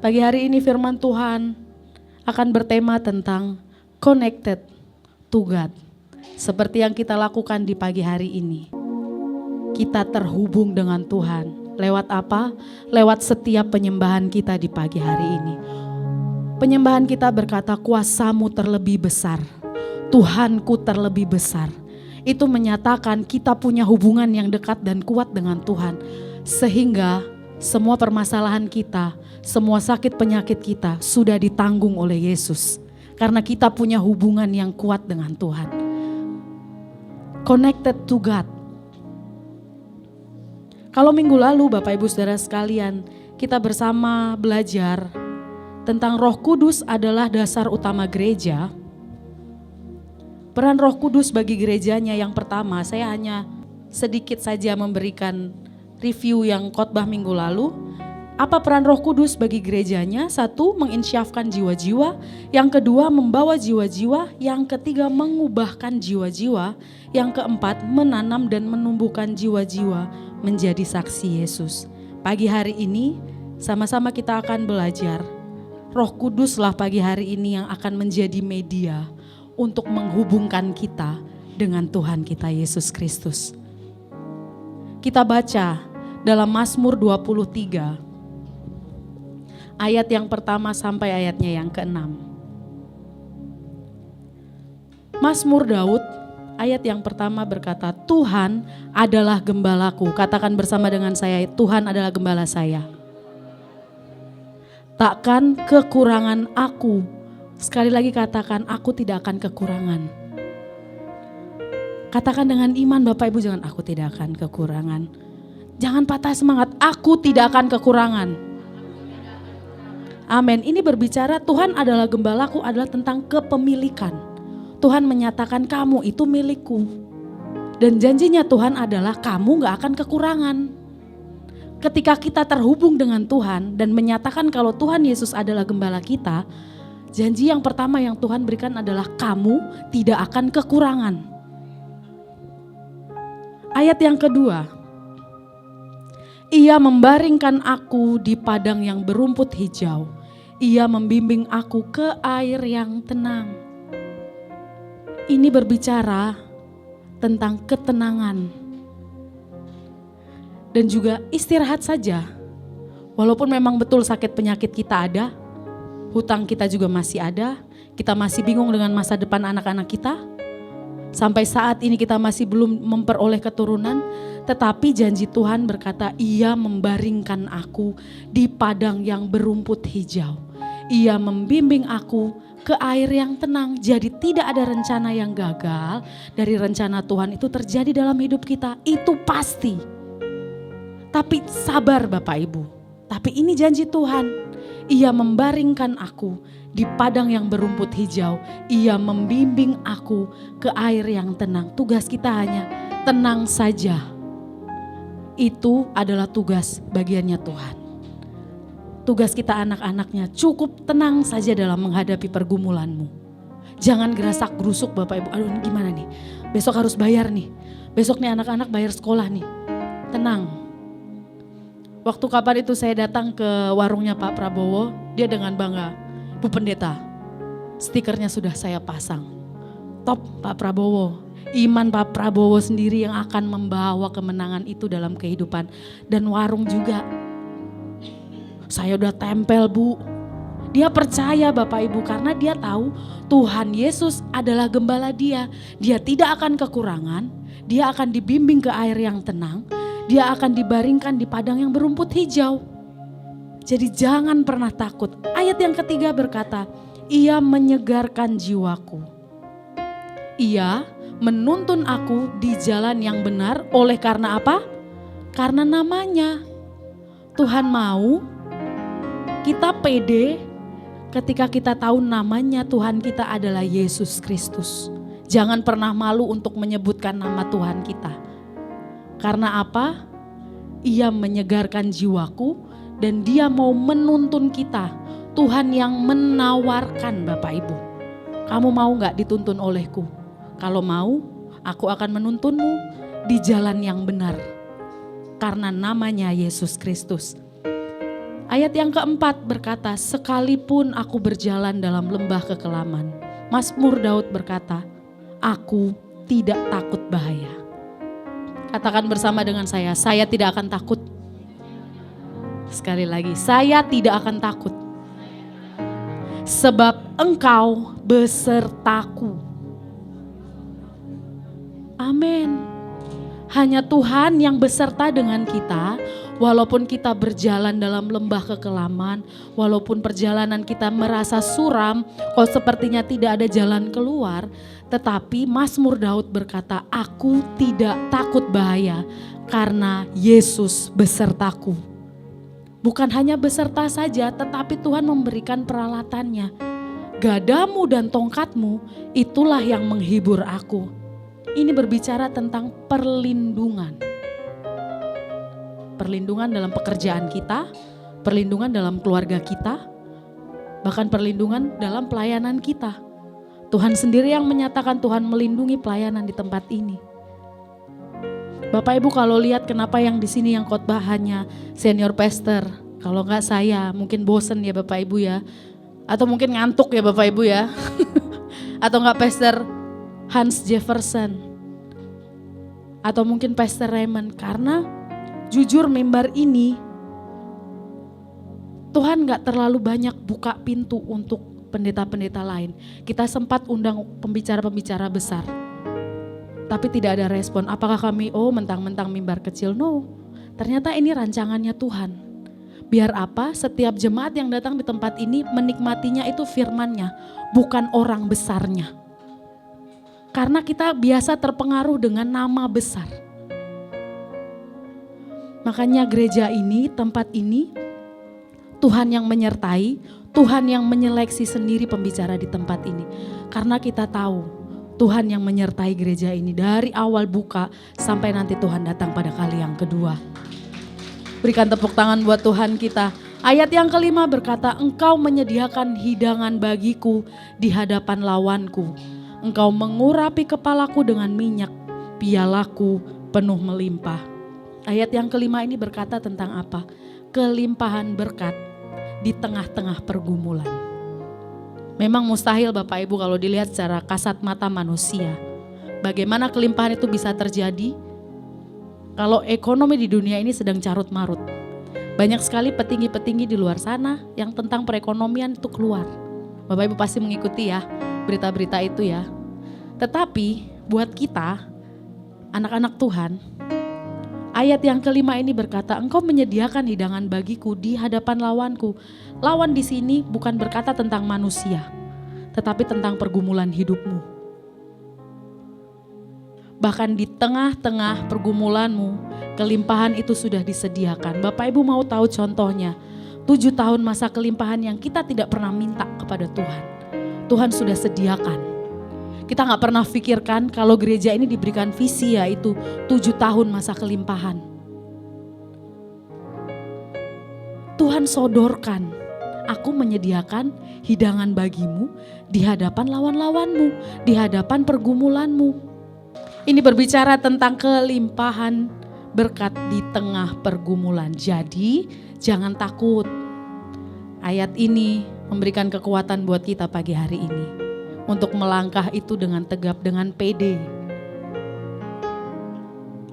Pagi hari ini firman Tuhan akan bertema tentang connected to God. Seperti yang kita lakukan di pagi hari ini. Kita terhubung dengan Tuhan. Lewat apa? Lewat setiap penyembahan kita di pagi hari ini. Penyembahan kita berkata, kuasamu terlebih besar. Tuhanku terlebih besar. Itu menyatakan kita punya hubungan yang dekat dan kuat dengan Tuhan. Sehingga semua permasalahan kita, semua sakit penyakit kita sudah ditanggung oleh Yesus. Karena kita punya hubungan yang kuat dengan Tuhan. Connected to God. Kalau minggu lalu Bapak Ibu Saudara sekalian, kita bersama belajar tentang Roh Kudus adalah dasar utama gereja. Peran Roh Kudus bagi gerejanya yang pertama, saya hanya sedikit saja memberikan review yang khotbah minggu lalu. Apa peran Roh Kudus bagi gerejanya? Satu, menginsyafkan jiwa-jiwa. Yang kedua, membawa jiwa-jiwa. Yang ketiga, mengubahkan jiwa-jiwa. Yang keempat, menanam dan menumbuhkan jiwa-jiwa menjadi saksi Yesus. Pagi hari ini sama-sama kita akan belajar. Roh Kuduslah pagi hari ini yang akan menjadi media untuk menghubungkan kita dengan Tuhan kita Yesus Kristus. Kita baca dalam Mazmur 23, ayat yang pertama sampai ayatnya yang ke-6. Mazmur Daud, ayat yang pertama berkata, Tuhan adalah gembalaku. Katakan bersama dengan saya, Tuhan adalah gembala saya. Takkan kekurangan aku. Sekali lagi katakan, aku tidak akan kekurangan. Katakan dengan iman Bapak Ibu, jangan aku tidak akan kekurangan. Jangan patah semangat, aku tidak akan kekurangan. Amin. Ini berbicara Tuhan adalah gembalaku adalah tentang kepemilikan. Tuhan menyatakan kamu itu milikku. Dan janjinya Tuhan adalah kamu gak akan kekurangan. Ketika kita terhubung dengan Tuhan dan menyatakan kalau Tuhan Yesus adalah gembala kita, janji yang pertama yang Tuhan berikan adalah kamu tidak akan kekurangan. Ayat yang kedua, Ia membaringkan aku di padang yang berumput hijau. Ia membimbing aku ke air yang tenang. Ini berbicara tentang ketenangan. Dan juga istirahat saja. Walaupun memang betul sakit penyakit kita ada, hutang kita juga masih ada, kita masih bingung dengan masa depan anak-anak kita. Sampai saat ini kita masih belum memperoleh keturunan, tetapi janji Tuhan berkata, Ia membaringkan aku di padang yang berumput hijau. Ia membimbing aku ke air yang tenang. Jadi tidak ada rencana yang gagal dari rencana Tuhan itu terjadi dalam hidup kita. Itu pasti. Tapi sabar Bapak Ibu. Tapi ini janji Tuhan. Ia membaringkan aku di padang yang berumput hijau. Ia membimbing aku ke air yang tenang. Tugas kita hanya tenang saja. Itu adalah tugas bagiannya Tuhan. Tugas kita anak-anaknya cukup tenang saja dalam menghadapi pergumulanmu. Jangan gerasak gerusuk Bapak Ibu. Aduh ini gimana nih? Besok harus bayar nih. Besok nih anak-anak bayar sekolah nih. Tenang. Waktu kapan itu saya datang ke warungnya Pak Prabowo, dia dengan bangga, Bu Pendeta, stikernya sudah saya pasang. Top Pak Prabowo, iman Pak Prabowo sendiri yang akan membawa kemenangan itu dalam kehidupan. Dan warung juga, saya udah tempel Bu. Dia percaya Bapak Ibu karena dia tahu Tuhan Yesus adalah gembala dia. Dia tidak akan kekurangan, dia akan dibimbing ke air yang tenang. Dia akan dibaringkan di padang yang berumput hijau. Jadi jangan pernah takut. Ayat yang ketiga berkata, Ia menyegarkan jiwaku. Ia menuntun aku di jalan yang benar oleh karena apa? Karena namanya. Tuhan mau kita pede ketika kita tahu namanya Tuhan kita adalah Yesus Kristus. Jangan pernah malu untuk menyebutkan nama Tuhan kita. Karena apa? Ia menyegarkan jiwaku dan dia mau menuntun kita. Tuhan yang menawarkan Bapak Ibu. Kamu mau gak dituntun olehku? Kalau mau, aku akan menuntunmu di jalan yang benar. Karena namanya Yesus Kristus. Ayat yang keempat berkata, sekalipun aku berjalan dalam lembah kekelaman. Mazmur Daud berkata, aku tidak takut bahaya. Katakan bersama dengan saya tidak akan takut. Sekali lagi, saya tidak akan takut. Sebab Engkau besertaku. Amin. Hanya Tuhan yang beserta dengan kita, walaupun kita berjalan dalam lembah kekelaman, walaupun perjalanan kita merasa suram, kok sepertinya tidak ada jalan keluar, tetapi Mazmur Daud berkata, aku tidak takut bahaya karena Yesus besertaku. Bukan hanya beserta saja, tetapi Tuhan memberikan peralatannya. Gadamu dan tongkatmu, itulah yang menghibur aku. Ini berbicara tentang perlindungan. Perlindungan dalam pekerjaan kita, perlindungan dalam keluarga kita, bahkan perlindungan dalam pelayanan kita. Tuhan sendiri yang menyatakan Tuhan melindungi pelayanan di tempat ini. Bapak Ibu kalau lihat kenapa yang di sini yang khotbah hanya senior pastor, kalau enggak saya mungkin bosen ya Bapak Ibu ya, atau mungkin ngantuk ya Bapak Ibu ya, atau enggak pastor Hans Jefferson, atau mungkin Pastor Raymond, karena jujur mimbar ini Tuhan gak terlalu banyak buka pintu untuk pendeta-pendeta lain. Kita sempat undang pembicara-pembicara besar, tapi tidak ada respon. Apakah kami mentang-mentang mimbar kecil? No, ternyata ini rancangannya Tuhan. Biar apa? Setiap jemaat yang datang di tempat ini menikmatinya itu firman-Nya, bukan orang besarnya. Karena kita biasa terpengaruh dengan nama besar. Makanya gereja ini, tempat ini, Tuhan yang menyertai, Tuhan yang menyeleksi sendiri pembicara di tempat ini. Karena kita tahu Tuhan yang menyertai gereja ini dari awal buka sampai nanti Tuhan datang pada kali yang kedua. Berikan tepuk tangan buat Tuhan kita. Ayat yang kelima berkata, Engkau menyediakan hidangan bagiku di hadapan lawanku. Engkau mengurapi kepalaku dengan minyak, pialaku penuh melimpah. Ayat yang kelima ini berkata tentang apa? Kelimpahan berkat di tengah-tengah pergumulan. Memang mustahil Bapak Ibu kalau dilihat secara kasat mata manusia. Bagaimana kelimpahan itu bisa terjadi? Kalau ekonomi di dunia ini sedang carut marut. Banyak sekali petinggi-petinggi di luar sana yang tentang perekonomian itu keluar. Bapak Ibu pasti mengikuti ya berita-berita itu ya. Tetapi buat kita, anak-anak Tuhan, ayat yang kelima ini berkata, Engkau menyediakan hidangan bagiku di hadapan lawanku. Lawan di sini bukan berkata tentang manusia, tetapi tentang pergumulan hidupmu. Bahkan di tengah-tengah pergumulanmu, kelimpahan itu sudah disediakan. Bapak Ibu mau tahu contohnya? 7 tahun masa kelimpahan yang kita tidak pernah minta kepada Tuhan. Tuhan sudah sediakan. Kita gak pernah pikirkan kalau gereja ini diberikan visi yaitu 7 tahun masa kelimpahan. Tuhan sodorkan, aku menyediakan hidangan bagimu di hadapan lawan-lawanmu, di hadapan pergumulanmu. Ini berbicara tentang kelimpahan berkat di tengah pergumulan. Jadi jangan takut. Ayat ini memberikan kekuatan buat kita pagi hari ini. Untuk melangkah itu dengan tegap, dengan pede.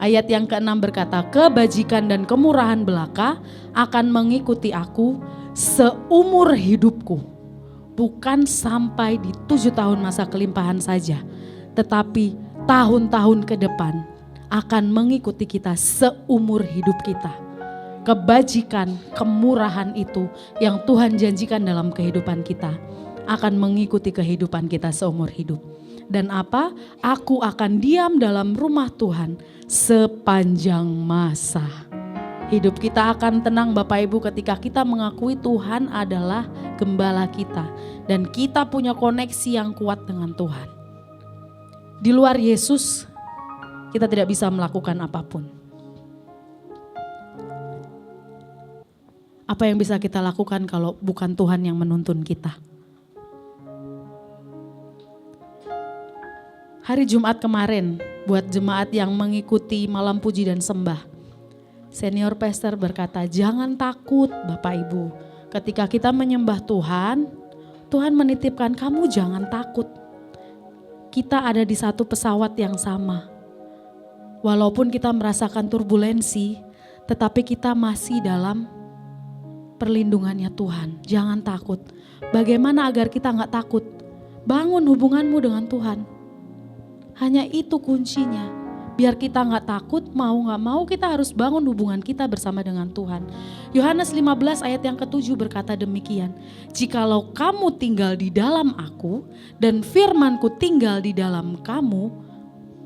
Ayat yang ke-6 berkata, kebajikan dan kemurahan belaka akan mengikuti aku seumur hidupku. Bukan sampai di 7 tahun masa kelimpahan saja, tetapi tahun-tahun ke depan akan mengikuti kita seumur hidup kita. Kebajikan, kemurahan itu yang Tuhan janjikan dalam kehidupan kita akan mengikuti kehidupan kita seumur hidup. Dan apa? Aku akan diam dalam rumah Tuhan sepanjang masa. Hidup kita akan tenang Bapak Ibu ketika kita mengakui Tuhan adalah gembala kita. Dan kita punya koneksi yang kuat dengan Tuhan. Di luar Yesus, kita tidak bisa melakukan apapun. Apa yang bisa kita lakukan kalau bukan Tuhan yang menuntun kita? Hari Jumat kemarin, buat jemaat yang mengikuti malam puji dan sembah, Senior pastor berkata, jangan takut Bapak Ibu. Ketika kita menyembah Tuhan, Tuhan menitipkan kamu jangan takut. Kita ada di satu pesawat yang sama. Walaupun kita merasakan turbulensi, tetapi kita masih dalam perlindungannya Tuhan. Jangan takut. Bagaimana agar kita gak takut? Bangun hubunganmu dengan Tuhan. Hanya itu kuncinya. Biar kita gak takut, mau gak mau kita harus bangun hubungan kita bersama dengan Tuhan. Yohanes 15 ayat yang ke-7 berkata demikian. Jikalau kamu tinggal di dalam aku dan firmanku tinggal di dalam kamu,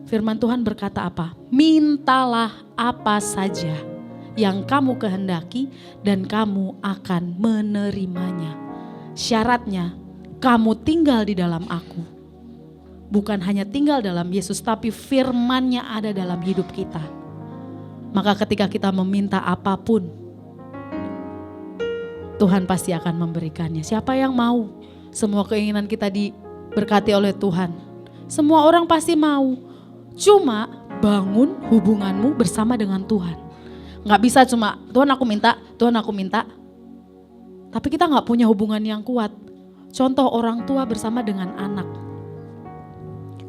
firman Tuhan berkata apa? Mintalah apa saja yang kamu kehendaki dan kamu akan menerimanya. Syaratnya kamu tinggal di dalam aku. Bukan hanya tinggal dalam Yesus, tapi firman-Nya ada dalam hidup kita. Maka ketika kita meminta apapun, Tuhan pasti akan memberikannya. Siapa yang mau semua keinginan kita diberkati oleh Tuhan? Semua orang pasti mau. Cuma bangun hubunganmu bersama dengan Tuhan. Gak bisa cuma Tuhan aku minta, Tuhan aku minta. Tapi kita gak punya hubungan yang kuat. Contoh orang tua bersama dengan anak.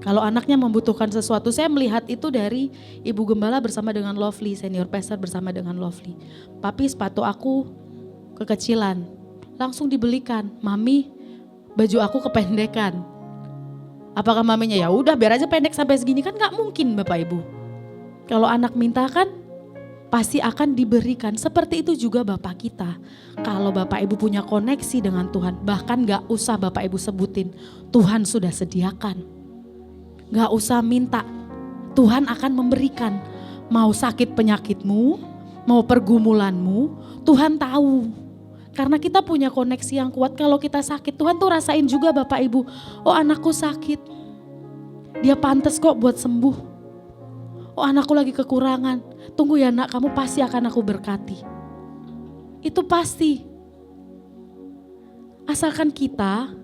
Kalau anaknya membutuhkan sesuatu, saya melihat itu dari Ibu Gembala bersama dengan Lovely, Senior Pastor bersama dengan Lovely. Papi, sepatu aku kekecilan, langsung dibelikan. Mami, baju aku kependekan. Apakah maminya ya udah biar aja pendek sampai segini? Kan gak mungkin Bapak Ibu. Kalau anak minta kan pasti akan diberikan. Seperti itu juga Bapak kita. Kalau Bapak Ibu punya koneksi dengan Tuhan, bahkan gak usah Bapak Ibu sebutin, Tuhan sudah sediakan. Gak usah minta, Tuhan akan memberikan. Mau sakit penyakitmu, mau pergumulanmu, Tuhan tahu. Karena kita punya koneksi yang kuat. Kalau kita sakit, Tuhan tuh rasain juga Bapak Ibu. Oh anakku sakit, dia pantas kok buat sembuh. Oh anakku lagi kekurangan, tunggu ya nak, kamu pasti akan aku berkati. Itu pasti. Asalkan kita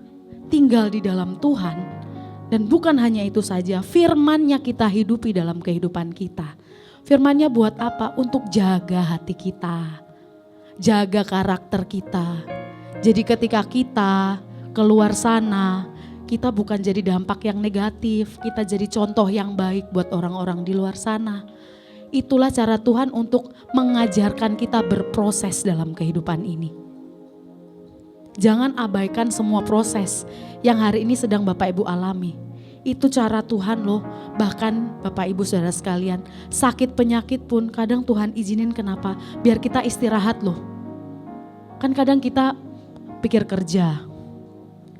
tinggal di dalam Tuhan. Dan bukan hanya itu saja, firman-Nya kita hidupi dalam kehidupan kita. Firman-Nya buat apa? Untuk jaga hati kita, jaga karakter kita. Jadi ketika kita keluar sana, kita bukan jadi dampak yang negatif, kita jadi contoh yang baik buat orang-orang di luar sana. Itulah cara Tuhan untuk mengajarkan kita berproses dalam kehidupan ini. Jangan abaikan semua proses yang hari ini sedang Bapak Ibu alami. Itu cara Tuhan loh. Bahkan Bapak Ibu saudara sekalian, sakit penyakit pun kadang Tuhan izinin kenapa? Biar kita istirahat loh. Kan kadang kita pikir kerja,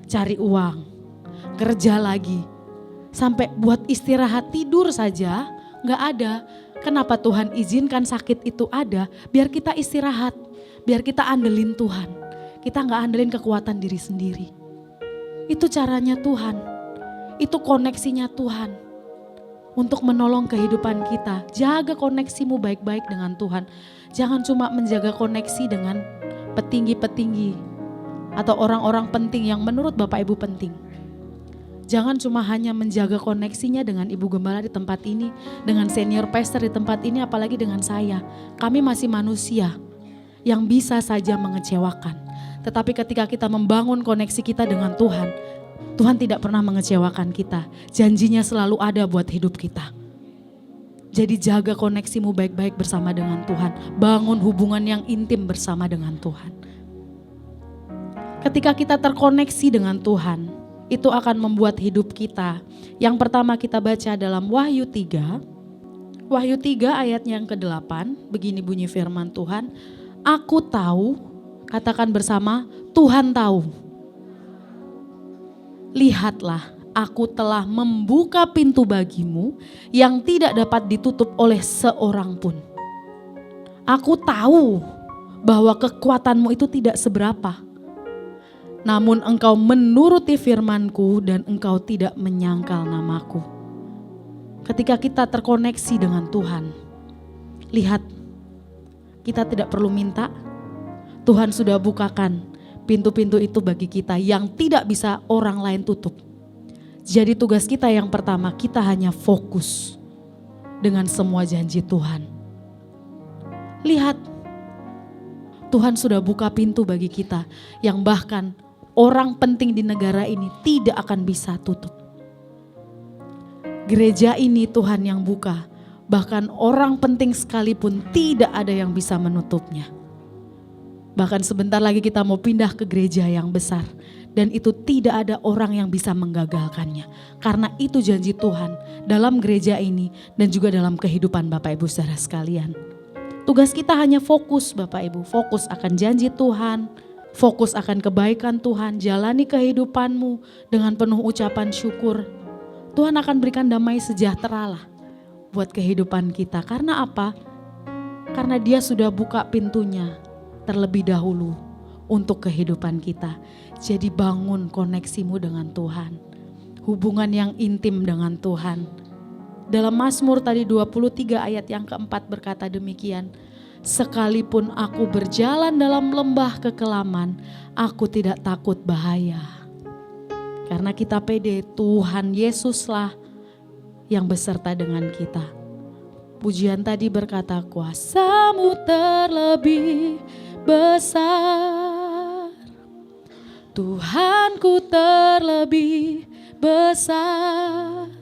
cari uang, kerja lagi. Sampai buat istirahat tidur saja gak ada. Kenapa Tuhan izinkan sakit itu ada? Biar kita istirahat, biar kita andelin Tuhan. Kita gak andelin kekuatan diri sendiri. Itu caranya Tuhan. Itu koneksinya Tuhan. Untuk menolong kehidupan kita. Jaga koneksimu baik-baik dengan Tuhan. Jangan cuma menjaga koneksi dengan petinggi-petinggi. Atau orang-orang penting yang menurut Bapak Ibu penting. Jangan cuma hanya menjaga koneksinya dengan Ibu Gembala di tempat ini. Dengan Senior Pastor di tempat ini, apalagi dengan saya. Kami masih manusia yang bisa saja mengecewakan. Tetapi ketika kita membangun koneksi kita dengan Tuhan, Tuhan tidak pernah mengecewakan kita. Janjinya selalu ada buat hidup kita. Jadi jaga koneksimu baik-baik bersama dengan Tuhan. Bangun hubungan yang intim bersama dengan Tuhan. Ketika kita terkoneksi dengan Tuhan, itu akan membuat hidup kita. Yang pertama kita baca dalam Wahyu 3. Wahyu 3 ayatnya yang ke-8. Begini bunyi firman Tuhan. Aku tahu, katakan bersama, Tuhan tahu. Lihatlah, aku telah membuka pintu bagimu yang tidak dapat ditutup oleh seorang pun. Aku tahu bahwa kekuatanmu itu tidak seberapa. Namun engkau menuruti firmanku dan engkau tidak menyangkal namaku. Ketika kita terkoneksi dengan Tuhan, lihat, kita tidak perlu minta. Tuhan sudah bukakan pintu-pintu itu bagi kita yang tidak bisa orang lain tutup. Jadi tugas kita yang pertama, kita hanya fokus dengan semua janji Tuhan. Lihat, Tuhan sudah buka pintu bagi kita yang bahkan orang penting di negara ini tidak akan bisa tutup. Gereja ini Tuhan yang buka, bahkan orang penting sekalipun tidak ada yang bisa menutupnya. Bahkan sebentar lagi kita mau pindah ke gereja yang besar, dan itu tidak ada orang yang bisa menggagalkannya. Karena itu janji Tuhan dalam gereja ini dan juga dalam kehidupan Bapak Ibu saudara sekalian. Tugas kita hanya fokus Bapak Ibu, fokus akan janji Tuhan, fokus akan kebaikan Tuhan, jalani kehidupanmu dengan penuh ucapan syukur. Tuhan akan berikan damai sejahtera lah buat kehidupan kita. Karena apa? Karena Dia sudah buka pintunya terlebih dahulu untuk kehidupan kita. Jadi bangun koneksimu dengan Tuhan, hubungan yang intim dengan Tuhan. Dalam Mazmur tadi 23 ayat yang keempat berkata demikian, sekalipun aku berjalan dalam lembah kekelaman, aku tidak takut bahaya. Karena kita pede, Tuhan Yesuslah yang beserta dengan kita. Pujian tadi berkata, kuasa-Mu terlebih besar, Tuhanku terlebih besar.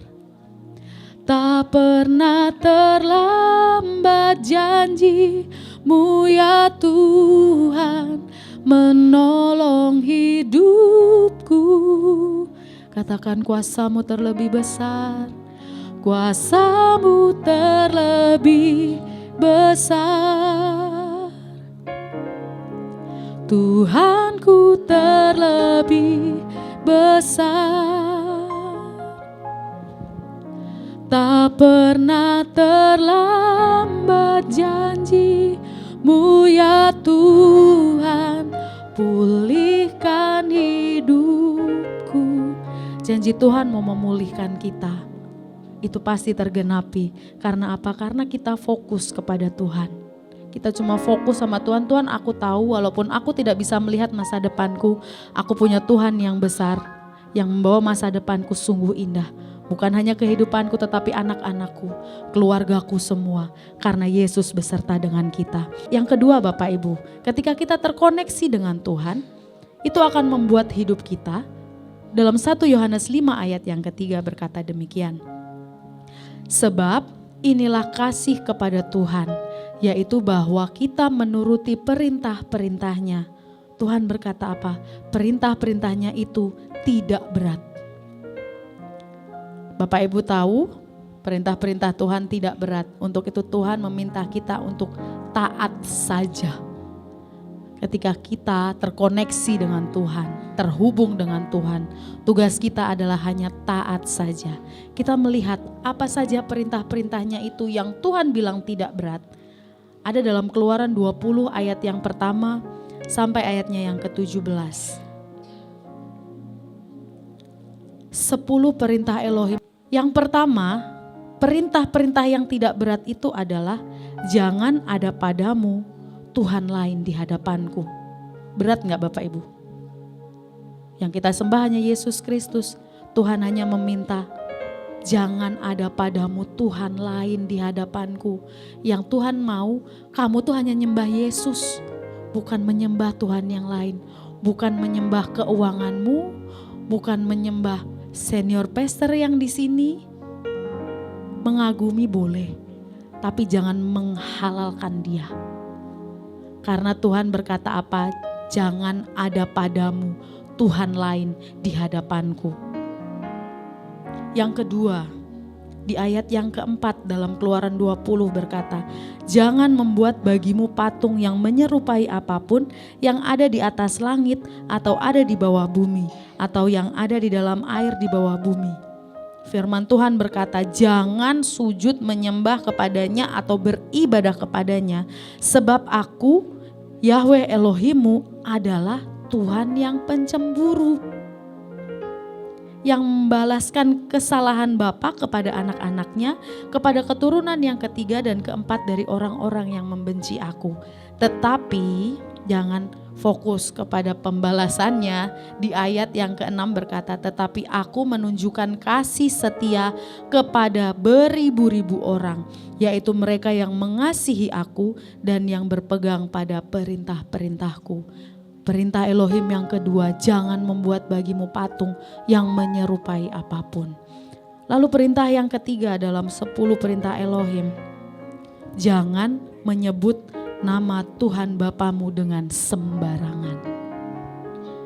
Tak pernah terlambat janji-Mu ya Tuhan, menolong hidupku. Katakan, kuasa-Mu terlebih besar, kuasa-Mu terlebih besar, Tuhanku terlebih besar. Tak pernah terlambat janji-Mu ya Tuhan, pulihkan hidupku. Janji Tuhan mau memulihkan kita, itu pasti tergenapi. Karena apa? Karena kita fokus kepada Tuhan. Kita cuma fokus sama Tuhan. Tuhan, aku tahu walaupun aku tidak bisa melihat masa depanku, aku punya Tuhan yang besar, yang membawa masa depanku sungguh indah. Bukan hanya kehidupanku tetapi anak-anakku, keluargaku semua. Karena Yesus beserta dengan kita. Yang kedua Bapak Ibu, ketika kita terkoneksi dengan Tuhan, itu akan membuat hidup kita. Dalam 1 Yohanes 5 ayat yang ketiga berkata demikian. Sebab inilah kasih kepada Tuhan, yaitu bahwa kita menuruti perintah-perintahnya. Tuhan berkata apa? Perintah-perintahnya itu tidak berat. Bapak Ibu tahu perintah-perintah Tuhan tidak berat. Untuk itu Tuhan meminta kita untuk taat saja. Ketika kita terkoneksi dengan Tuhan, terhubung dengan Tuhan, tugas kita adalah hanya taat saja. Kita melihat apa saja perintah-perintahnya itu yang Tuhan bilang tidak berat. Ada dalam Keluaran 20 ayat yang pertama sampai ayatnya yang ke-17. 10 perintah Elohim. Yang pertama, perintah-perintah yang tidak berat itu adalah jangan ada padamu Tuhan lain di hadapanku. Berat gak Bapak Ibu? Yang kita sembah hanya Yesus Kristus. Tuhan hanya meminta jangan ada padamu Tuhan lain di hadapanku. Yang Tuhan mau kamu tuh hanya nyembah Yesus, bukan menyembah Tuhan yang lain. Bukan menyembah keuanganmu, bukan menyembah senior pastor yang di sini. Mengagumi boleh, tapi jangan menghalalkan dia. Karena Tuhan berkata apa? Jangan ada padamu Tuhan lain di hadapanku. Yang kedua, di ayat yang keempat dalam Keluaran 20 berkata, jangan membuat bagimu patung yang menyerupai apapun yang ada di atas langit atau ada di bawah bumi atau yang ada di dalam air di bawah bumi. Firman Tuhan berkata, jangan sujud menyembah kepadanya atau beribadah kepadanya, sebab aku, Yahweh Elohimmu adalah Tuhan yang pencemburu. yang membalaskan kesalahan bapa kepada anak-anaknya, kepada keturunan yang ketiga dan keempat dari orang-orang yang membenci aku. Tetapi jangan fokus kepada pembalasannya. Di ayat yang ke-6 berkata, tetapi aku menunjukkan kasih setia kepada beribu-ribu orang, yaitu mereka yang mengasihi aku dan yang berpegang pada perintah-perintahku. Perintah Elohim yang kedua, jangan membuat bagimu patung yang menyerupai apapun. Lalu perintah yang ketiga dalam 10 perintah Elohim, jangan menyebut nama Tuhan Bapamu dengan sembarangan.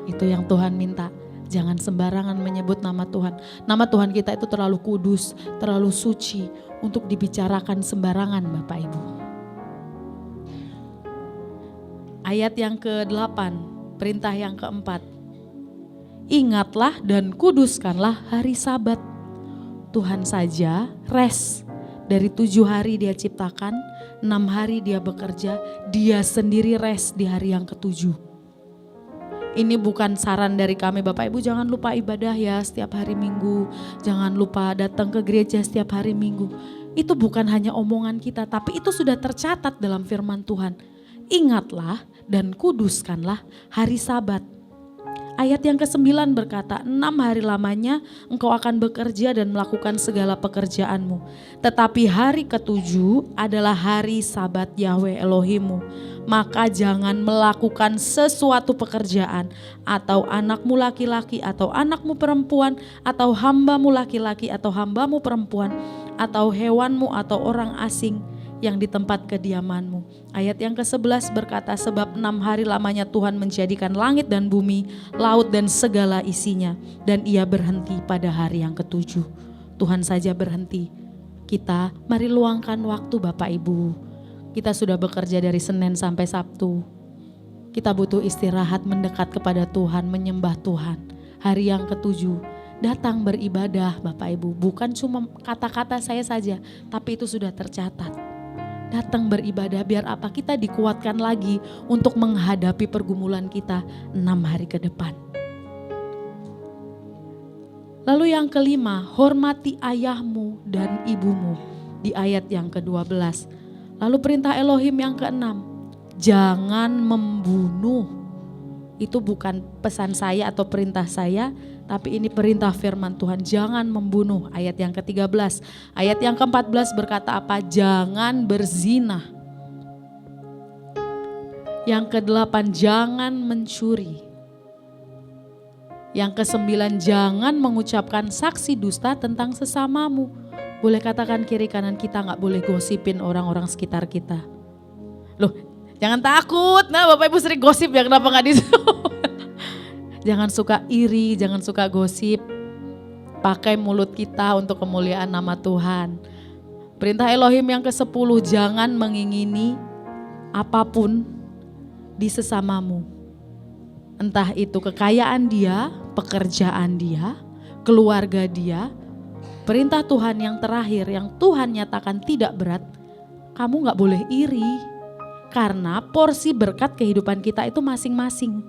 Itu yang Tuhan minta, jangan sembarangan menyebut nama Tuhan. Nama Tuhan kita itu terlalu kudus, terlalu suci untuk dibicarakan sembarangan Bapak Ibu. Ayat yang ke-8, perintah yang ke-4. Ingatlah dan kuduskanlah hari Sabat. Tuhan saja rest. Dari 7 hari dia ciptakan, 6 hari dia bekerja, dia sendiri rest di hari yang ke-7. Ini bukan saran dari kami Bapak Ibu, jangan lupa ibadah ya setiap hari Minggu. Jangan lupa datang ke gereja setiap hari Minggu. Itu bukan hanya omongan kita, tapi itu sudah tercatat dalam firman Tuhan. Ingatlah dan kuduskanlah hari Sabat. Ayat yang ke-9 berkata, 6 hari lamanya engkau akan bekerja dan melakukan segala pekerjaanmu. Tetapi hari ke-7 adalah hari Sabat Yahweh Elohimmu. Maka jangan melakukan sesuatu pekerjaan, atau anakmu laki-laki atau anakmu perempuan, atau hambamu laki-laki atau hambamu perempuan, atau hewanmu atau orang asing yang di tempat kediamanmu. Ayat yang ke-11 berkata, sebab 6 hari lamanya Tuhan menjadikan langit dan bumi, laut dan segala isinya, dan ia berhenti pada hari yang ke-7. Tuhan saja berhenti. Kita mari luangkan waktu Bapak Ibu. Kita sudah bekerja dari Senin sampai Sabtu. Kita butuh istirahat, mendekat kepada Tuhan, menyembah Tuhan. Hari yang ke-7 datang beribadah Bapak Ibu. Bukan cuma kata-kata saya saja, tapi itu sudah tercatat. Datang beribadah biar apa? Kita dikuatkan lagi untuk menghadapi pergumulan kita 6 hari ke depan. Lalu yang kelima, hormati ayahmu dan ibumu. Di ayat yang ke-12. Lalu perintah Elohim yang ke-6, jangan membunuh. Itu bukan pesan saya atau perintah saya, tapi ini perintah firman Tuhan, jangan membunuh. Ayat yang ke-13, ayat yang ke-14 berkata apa? Jangan berzina. Yang ke-8, jangan mencuri. Yang ke-9, jangan mengucapkan saksi dusta tentang sesamamu. Boleh katakan kiri kanan kita, gak boleh gosipin orang-orang sekitar kita. Loh, jangan takut, nah Bapak Ibu sering gosip ya, kenapa gak disuruh? Jangan suka iri, jangan suka gosip. Pakai mulut kita untuk kemuliaan nama Tuhan. Perintah Elohim yang ke-10, jangan mengingini apapun di sesamamu. Entah itu kekayaan dia, pekerjaan dia, keluarga dia. Perintah Tuhan yang terakhir yang Tuhan nyatakan tidak berat, kamu gak boleh iri. Karena porsi berkat kehidupan kita itu masing-masing.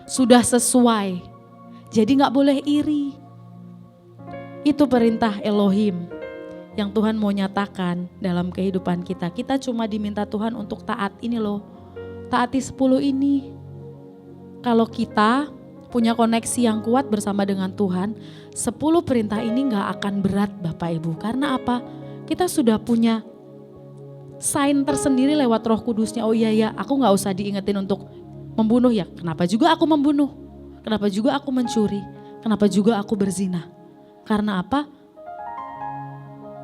Sudah sesuai. Jadi gak boleh iri. Itu perintah Elohim yang Tuhan mau nyatakan dalam kehidupan kita. Kita cuma diminta Tuhan untuk taat ini loh. Taati 10 ini. Kalau kita punya koneksi yang kuat bersama dengan Tuhan, 10 perintah ini gak akan berat Bapak Ibu. Karena apa? Kita sudah punya sign tersendiri lewat Roh Kudusnya. Oh iya ya, aku gak usah diingetin untuk membunuh ya. Kenapa juga aku membunuh? Kenapa juga aku mencuri? Kenapa juga aku berzina? Karena apa?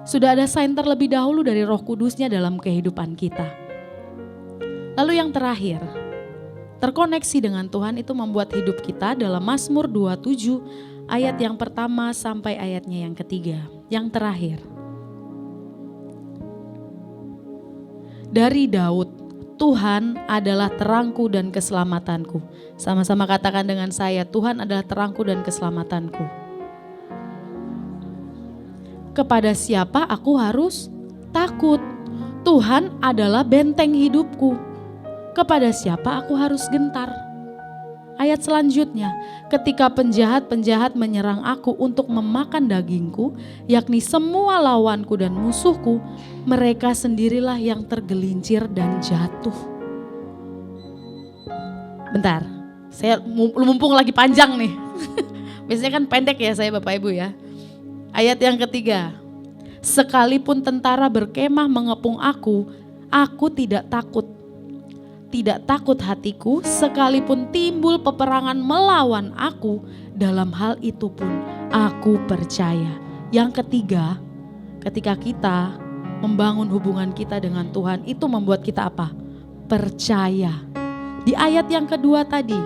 Sudah ada sign terlebih dahulu dari Roh Kudusnya dalam kehidupan kita. Lalu yang terakhir, terkoneksi dengan Tuhan itu membuat hidup kita dalam Mazmur 27 ayat yang pertama sampai ayatnya yang ketiga. Yang terakhir. Dari Daud, Tuhan adalah terangku dan keselamatanku. Sama-sama katakan dengan saya, Tuhan adalah terangku dan keselamatanku. Kepada siapa aku harus takut? Tuhan adalah benteng hidupku. Kepada siapa aku harus gentar? Ayat selanjutnya, ketika penjahat-penjahat menyerang aku untuk memakan dagingku, yakni semua lawanku dan musuhku, mereka sendirilah yang tergelincir dan jatuh. Bentar, saya mumpung lagi panjang nih. Biasanya kan pendek ya saya Bapak Ibu ya. Ayat yang ketiga, sekalipun tentara berkemah mengepung aku tidak takut. Tidak takut hatiku, sekalipun timbul peperangan melawan aku, dalam hal itu pun aku percaya. Yang ketiga, ketika kita membangun hubungan kita dengan Tuhan, itu membuat kita apa? Percaya. Di ayat yang kedua tadi,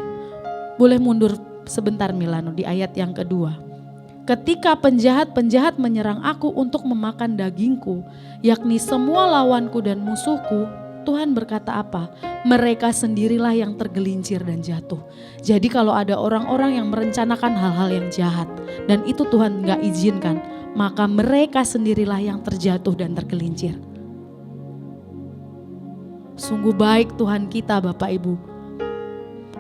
boleh mundur sebentar Milano, di ayat yang kedua. Ketika penjahat-penjahat menyerang aku untuk memakan dagingku, yakni semua lawanku dan musuhku, Tuhan berkata apa? Mereka sendirilah yang tergelincir dan jatuh. Jadi kalau ada orang-orang yang merencanakan hal-hal yang jahat dan itu Tuhan gak izinkan, maka mereka sendirilah yang terjatuh dan tergelincir. Sungguh baik Tuhan kita Bapak Ibu.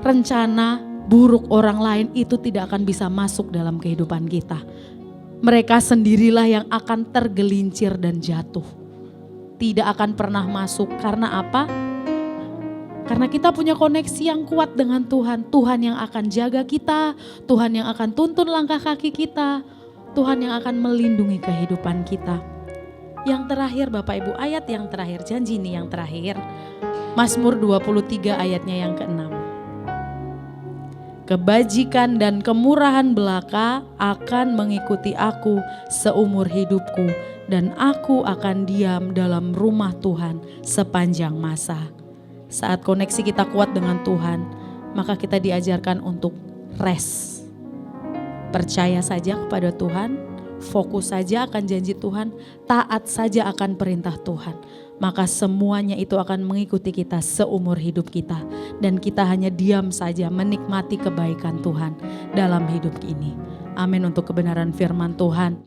Rencana buruk orang lain itu tidak akan bisa masuk dalam kehidupan kita. Mereka sendirilah yang akan tergelincir dan jatuh. Tidak akan pernah masuk. Karena apa? Karena kita punya koneksi yang kuat dengan Tuhan. Tuhan yang akan jaga kita, Tuhan yang akan tuntun langkah kaki kita, Tuhan yang akan melindungi kehidupan kita. Yang terakhir Bapak Ibu, ayat yang terakhir, janji nih yang terakhir. Mazmur 23 ayatnya yang ke-6. Kebajikan dan kemurahan belaka akan mengikuti aku seumur hidupku, dan aku akan diam dalam rumah Tuhan sepanjang masa. Saat koneksi kita kuat dengan Tuhan, maka kita diajarkan untuk rest. Percaya saja kepada Tuhan, fokus saja akan janji Tuhan, taat saja akan perintah Tuhan. Maka semuanya itu akan mengikuti kita seumur hidup kita. Dan kita hanya diam saja menikmati kebaikan Tuhan dalam hidup ini. Amin untuk kebenaran firman Tuhan.